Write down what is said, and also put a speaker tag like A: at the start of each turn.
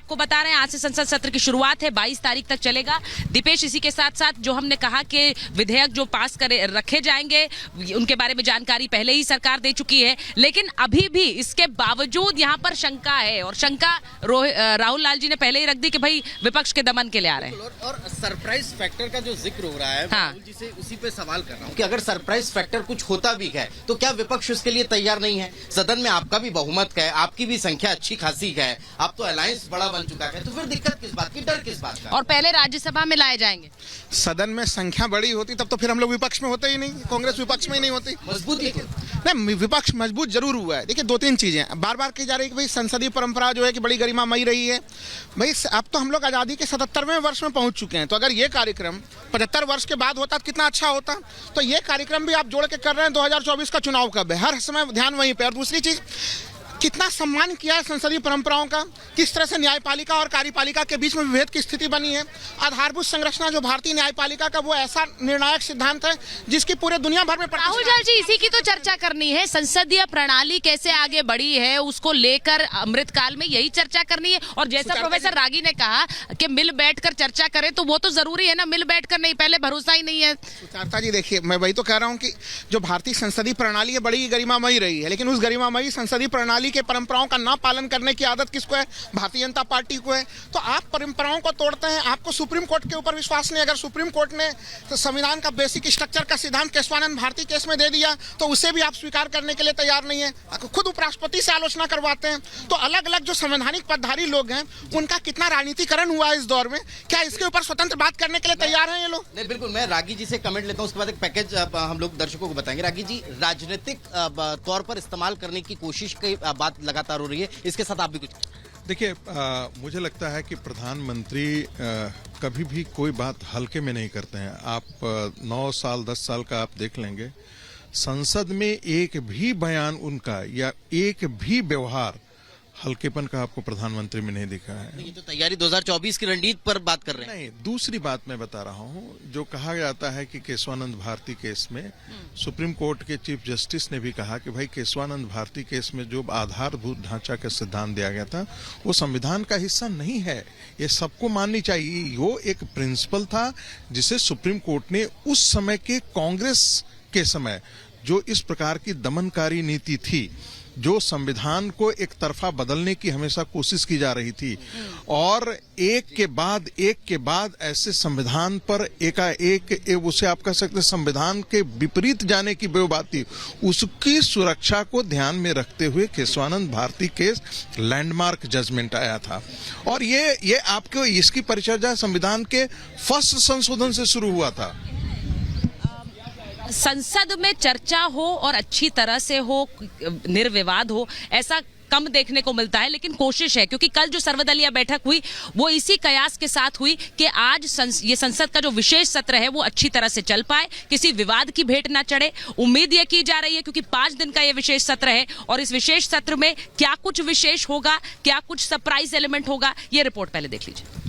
A: आपको बता रहे हैं आज से संसद सत्र की शुरुआत है, 22 तारीख तक चलेगा। दीपेश, इसी के साथ साथ जो हमने कहा कि विधेयक जो पास करे रखे जाएंगे उनके बारे में जानकारी पहले ही सरकार दे चुकी है, लेकिन अभी भी इसके बावजूद यहाँ पर शंका है और शंका राहुल लाल जी ने पहले ही रख दी कि भाई विपक्ष के दमन के लिए आ रहे हैं।
B: और सरप्राइज फैक्टर का जो जिक्र हो रहा है,
A: हाँ।
B: राहुल जी से उसी पे सवाल कर रहा हूँ कि अगर सरप्राइज फैक्टर कुछ होता भी है तो क्या विपक्ष उसके लिए तैयार नहीं है? सदन में आपका भी बहुमत है, आपकी भी संख्या अच्छी खासी है, आप तो अलायंस बड़ा बन चुका है, तो फिर दिक्कत किस बात की, डर किस बात का?
A: और पहले राज्यसभा में लाए जाएंगे।
C: सदन में संख्या बड़ी होती तब तो फिर हम लोग विपक्ष में होते ही नहीं, कांग्रेस विपक्ष में ही नहीं होती।
B: मजबूती
C: नहीं, विपक्ष मजबूत जरूर हुआ है। देखिए, 2-3 चीजें बार बार की जा रही है कि भाई संसदीय परंपरा जो है कि बड़ी गरिमामयी रही है। भाई अब तो हम लोग आजादी के 77वें वर्ष में पहुंच चुके हैं, तो अगर ये कार्यक्रम 75 वर्ष के बाद होता तो कितना अच्छा होता। तो ये कार्यक्रम भी आप जोड़ के कर रहे हैं। 2024 का चुनाव कब है, हर समय ध्यान वहीं पे। और दूसरी चीज, कितना सम्मान किया है संसदीय परंपराओं का, किस तरह से न्यायपालिका और कार्यपालिका के बीच में विभेद की स्थिति बनी है। आधारभूत संरचना जो भारतीय न्यायपालिका का, वो ऐसा निर्णायक सिद्धांत है जिसकी पूरे दुनिया भर में
A: राहुल लाल जी, इसी की तो चर्चा करनी है। संसदीय प्रणाली कैसे आगे बढ़ी है उसको लेकर अमृतकाल में यही चर्चा करनी है। और जैसा प्रोफेसर रागी ने कहा कि मिल बैठकर चर्चा करें, तो वो तो जरूरी है ना, मिल बैठकर नहीं, पहले भरोसा ही नहीं है।
C: सुचारता जी, देखिए, मैं वही तो कह रहा हूँ कि जो भारतीय संसदीय प्रणाली है बड़ी गरिमामयी रही है, लेकिन उस गरिमामयी संसदीय प्रणाली के परंपराओं का ना पालन करने की आदत किसको है? भारतीय जनता पार्टी को है। तो आप परंपराओं को तोड़ते हैं। आपको सुप्रीम कोर्ट के ऊपर विश्वास नहीं। अगर सुप्रीम कोर्ट ने तो संविधान का बेसिक स्ट्रक्चर का सिद्धांत केशवानंद भारती केस में दे दिया, तो उसे भी आप स्वीकार करने के लिए तैयार नहीं है। खुद उपराष्ट्रपति से आलोचना करवाते हैं। तो अलग अलग जो संवैधानिक पदधारी लोग हैं, उनका कितना राजनीतिकरण हुआ है इस दौर में? क्या इसके ऊपर स्वतंत्र बात करने के लिए तैयार हैं ये लोग?
B: नहीं, बिल्कुल। मैं रागी जी से कमेंट लेता हूँ, उसके बाद एक पैकेज हम लोग दर्शकों को बताएंगे। रागी जी, राजनीतिक तौर पर इस्तेमाल करने की कोशिश की बात लगातार हो रही है, इसके साथ आप भी कुछ?
D: देखिए, मुझे लगता है कि प्रधानमंत्री कभी भी कोई बात हल्के में नहीं करते हैं। आप 9 साल 10 साल का आप देख लेंगे, संसद में एक भी बयान उनका या एक भी व्यवहार हल्केपन का आपको प्रधानमंत्री में नहीं दिखा है।
B: ये तो तैयारी 2024 की रणनीति पर बात कर रहे हैं।
D: नहीं, दूसरी बात मैं बता रहा हूं, जो कहा जाता है कि केशवानंद भारती केस में सुप्रीम कोर्ट के चीफ जस्टिस ने भी कहा कि भाई केशवानंद भारती केस में जो आधारभूत ढांचा का सिद्धांत दिया गया था वो संविधान का हिस्सा नहीं है। ये सबको माननी चाहिए। वो एक प्रिंसिपल था जिसे सुप्रीम कोर्ट ने उस समय के कांग्रेस के समय जो इस प्रकार की दमनकारी नीति थी, जो संविधान को एक तरफा बदलने की हमेशा कोशिश की जा रही थी, और एक के बाद ऐसे संविधान पर एकाएक उसे आप कह सकते संविधान के विपरीत जाने की बात थी, उसकी सुरक्षा को ध्यान में रखते हुए Keshavananda Bharati case landmark judgement आया था। और ये आपको इसकी परिचर्चा संविधान के फर्स्ट संशोधन से शुरू हुआ था।
A: संसद में चर्चा हो और अच्छी तरह से हो, निर्विवाद हो, ऐसा कम देखने को मिलता है, लेकिन कोशिश है। क्योंकि कल जो सर्वदलीय बैठक हुई वो इसी कयास के साथ हुई कि आज ये संसद का जो विशेष सत्र है वो अच्छी तरह से चल पाए, किसी विवाद की भेंट ना चढ़े। उम्मीद ये की जा रही है क्योंकि 5 दिन का ये विशेष सत्र है, और इस विशेष सत्र में क्या कुछ विशेष होगा, क्या कुछ सरप्राइज एलिमेंट होगा, ये रिपोर्ट पहले देख लीजिए।